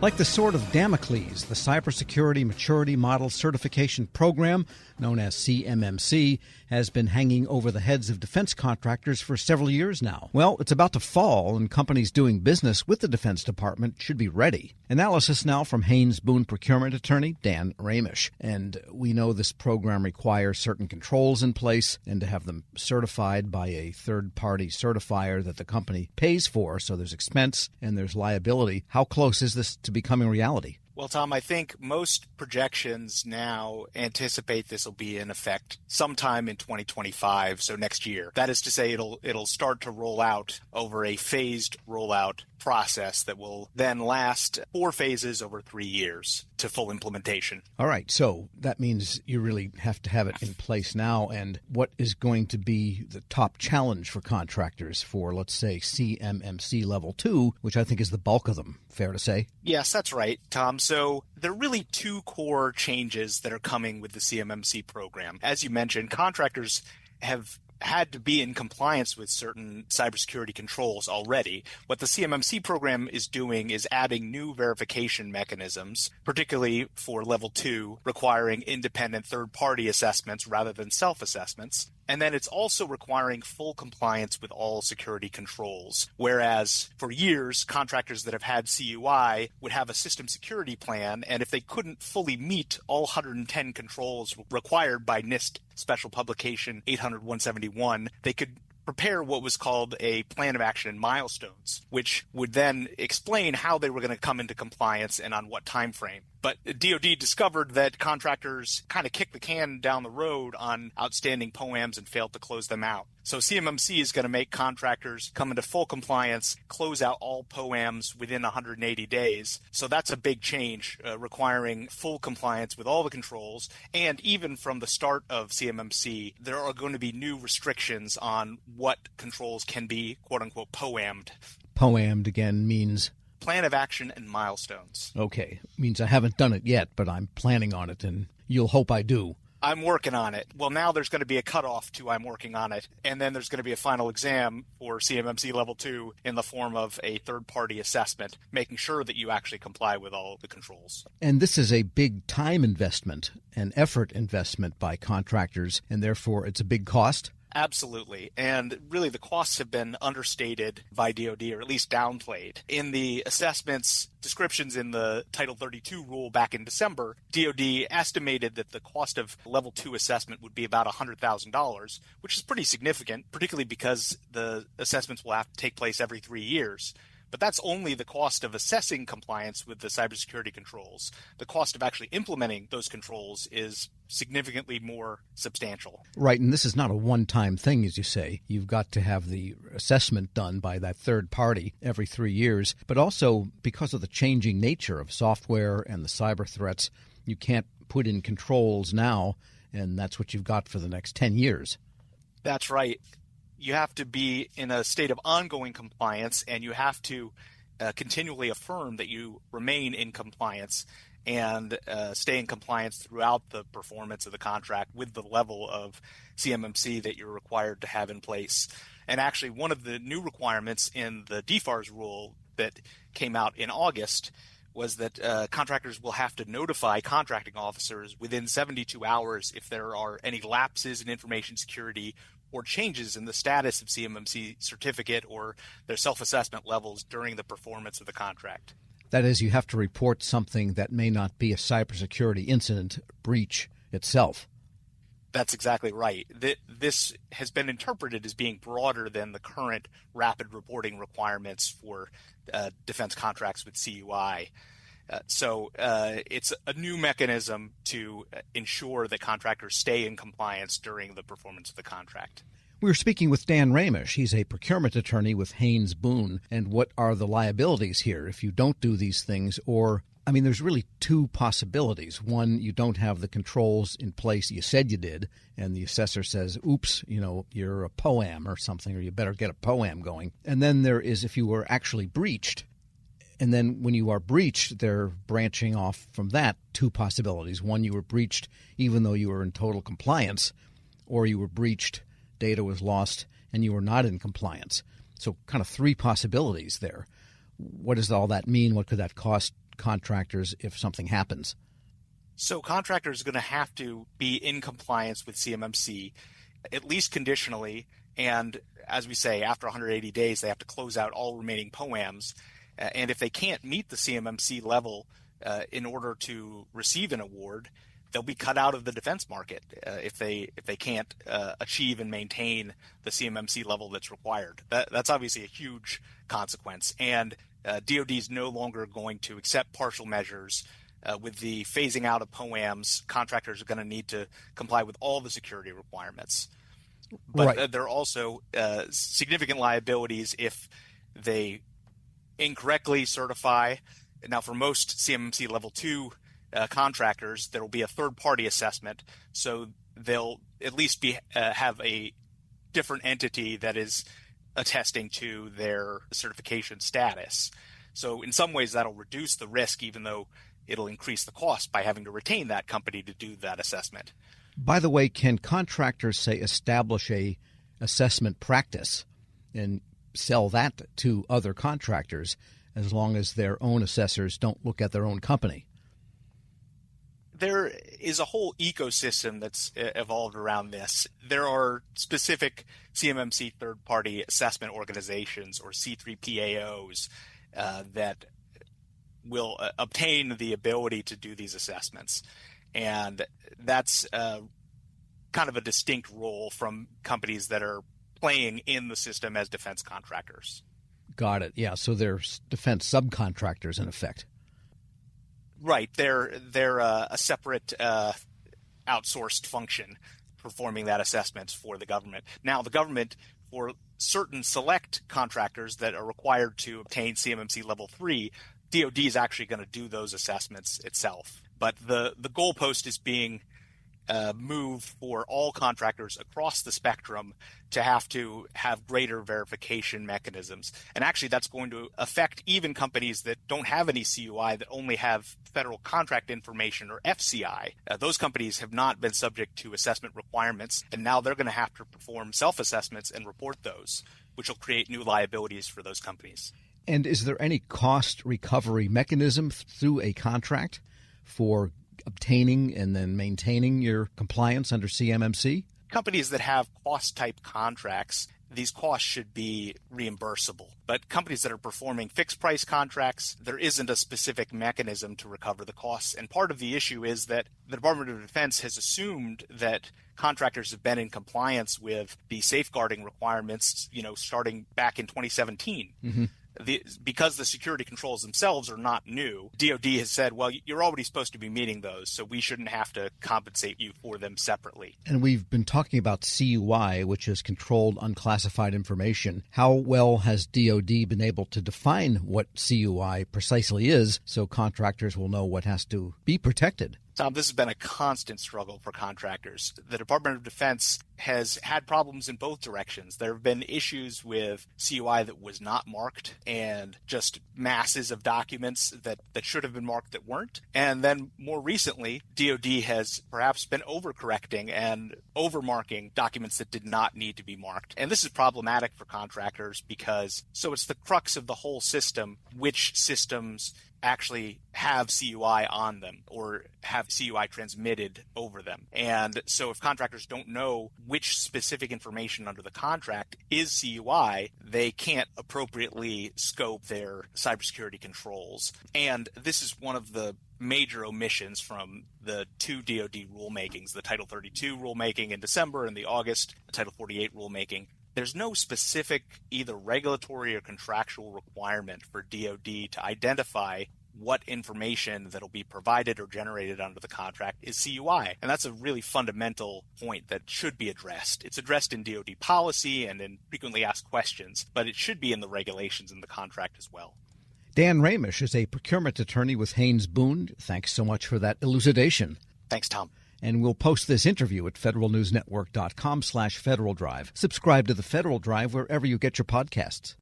Like the Sword of Damocles, the Cybersecurity Maturity Model Certification Program, known as CMMC, has been hanging over the heads of defense contractors for several years now. Well, it's about to fall, and companies doing business with the Defense Department should be ready. Analysis now from Haynes Boone procurement attorney Dan Ramish. And we know this program requires certain controls in place and to have them certified by a third-party certifier that the company pays for, so there's expense and there's liability. How close is this to becoming reality? Well, Tom, I think most projections now anticipate this will be in effect sometime in 2025, so next year. That is to say, it'll start to roll out over a phased rollout process that will then last 4 phases over 3 years to full implementation. All right, so that means you really have to have it in place now. And what is going to be the top challenge for contractors for, let's say, CMMC Level 2, which I think is the bulk of them, fair to say? Yes, that's right, Tom. So there are really 2 core changes that are coming with the CMMC program. As you mentioned, contractors have had to be in compliance with certain cybersecurity controls already. What the CMMC program is doing is adding new verification mechanisms, particularly for Level 2, requiring independent third-party assessments rather than self-assessments. And then it's also requiring full compliance with all security controls, whereas for years, contractors that have had CUI would have a system security plan, and if they couldn't fully meet all 110 controls required by NIST Special Publication 800-171, they could prepare what was called a plan of action and milestones, which would then explain how they were going to come into compliance and on what time frame. But DoD discovered that contractors kind of kicked the can down the road on outstanding POAMs and failed to close them out. So CMMC is going to make contractors come into full compliance, close out all POAMs within 180 days. So that's a big change, requiring full compliance with all the controls. And even from the start of CMMC, there are going to be new restrictions on what controls can be, quote unquote, POAM'd. POAM'd again means? Plan of action and milestones. Okay. Means I haven't done it yet, but I'm planning on it, and you'll hope I do. I'm working on it. Well, now there's going to be a cutoff to I'm working on it, and then there's going to be a final exam for CMMC Level 2 in the form of a third-party assessment, making sure that you actually comply with all the controls. And this is a big time investment, an effort investment by contractors, and therefore it's a big cost? Absolutely. And really the costs have been understated by DoD, or at least downplayed. In the assessments descriptions in the Title 32 rule back in December, DoD estimated that the cost of Level 2 assessment would be about $100,000, which is pretty significant, particularly because the assessments will have to take place every 3 years. But that's only the cost of assessing compliance with the cybersecurity controls. The cost of actually implementing those controls is significantly more substantial. Right, and this is not a one-time thing, as you say. You've got to have the assessment done by that third party every 3 years. But also, because of the changing nature of software and the cyber threats, you can't put in controls now, and that's what you've got for the next 10 years. That's right. You have to be in a state of ongoing compliance, and you have to continually affirm that you remain in compliance and stay in compliance throughout the performance of the contract with the level of CMMC that you're required to have in place. And actually, one of the new requirements in the DFARS rule that came out in August was that contractors will have to notify contracting officers within 72 hours if there are any lapses in information security or changes in the status of CMMC certificate or their self-assessment levels during the performance of the contract. That is, you have to report something that may not be a cybersecurity incident breach itself. That's exactly right. This has been interpreted as being broader than the current rapid reporting requirements for defense contracts with CUI. So it's a new mechanism to ensure that contractors stay in compliance during the performance of the contract. We were speaking with Dan Ramish. He's a procurement attorney with Haynes Boone. And what are the liabilities here if you don't do these things? Or, I mean, there's really 2 possibilities. One, you don't have the controls in place you said you did, and the assessor says, oops, you're a POAM or something, or you better get a POAM going. And then there is if you were actually breached. And then when you are breached, they're branching off from that 2 possibilities. One, you were breached even though you were in total compliance, or you were breached, data was lost, and you were not in compliance. So kind of 3 possibilities there. What does all that mean? What could that cost contractors if something happens? So contractors are going to have to be in compliance with CMMC, at least conditionally. And as we say, after 180 days, they have to close out all remaining POAMs. And if they can't meet the CMMC level in order to receive an award, they'll be cut out of the defense market if they can't achieve and maintain the CMMC level that's required. That's obviously a huge consequence. And DoD is no longer going to accept partial measures. With the phasing out of POAMs, contractors are going to need to comply with all the security requirements. But right. There are also significant liabilities if they incorrectly certify. Now, for most CMMC Level 2 contractors, there will be a third-party assessment, so they'll at least have a different entity that is attesting to their certification status. So in some ways, that'll reduce the risk, even though it'll increase the cost by having to retain that company to do that assessment. By the way, can contractors, say, establish a assessment practice and sell that to other contractors as long as their own assessors don't look at their own company? There is a whole ecosystem that's evolved around this. There are specific CMMC third-party assessment organizations, or C3PAOs, that will obtain the ability to do these assessments. And that's kind of a distinct role from companies that are playing in the system as defense contractors. Got it. Yeah, so they're defense subcontractors in effect. Right. They're a separate outsourced function performing that assessment for the government. Now, the government, for certain select contractors that are required to obtain CMMC Level 3, DoD is actually going to do those assessments itself. But the goalpost is being moved for all contractors across the spectrum to have greater verification mechanisms. And actually, that's going to affect even companies that don't have any CUI, that only have federal contract information, or FCI. Those companies have not been subject to assessment requirements, and now they're going to have to perform self-assessments and report those, which will create new liabilities for those companies. And is there any cost recovery mechanism through a contract for obtaining and then maintaining your compliance under CMMC? Companies that have cost-type contracts, these costs should be reimbursable. But companies that are performing fixed-price contracts, there isn't a specific mechanism to recover the costs. And part of the issue is that the Department of Defense has assumed that contractors have been in compliance with the safeguarding requirements, starting back in 2017. Mm-hmm. Because the security controls themselves are not new, DoD has said, well, you're already supposed to be meeting those, so we shouldn't have to compensate you for them separately. And we've been talking about CUI, which is controlled unclassified information. How well has DoD been able to define what CUI precisely is so contractors will know what has to be protected? Tom, this has been a constant struggle for contractors. The Department of Defense has had problems in both directions. There have been issues with CUI that was not marked, and just masses of documents that should have been marked that weren't. And then more recently, DoD has perhaps been overcorrecting and overmarking documents that did not need to be marked. And this is problematic for contractors because it's the crux of the whole system, which systems actually have CUI on them or have CUI transmitted over them. And so if contractors don't know which specific information under the contract is CUI, they can't appropriately scope their cybersecurity controls. And this is one of the major omissions from the two DoD rulemakings, the Title 32 rulemaking in December and the August Title 48 rulemaking. There's no specific either regulatory or contractual requirement for DoD to identify what information that'll be provided or generated under the contract is CUI. And that's a really fundamental point that should be addressed. It's addressed in DoD policy and in frequently asked questions, but it should be in the regulations in the contract as well. Dan Ramish is a procurement attorney with Haynes Boone. Thanks so much for that elucidation. Thanks, Tom. And we'll post this interview at federalnewsnetwork.com/Federal Drive. Subscribe to the Federal Drive wherever you get your podcasts.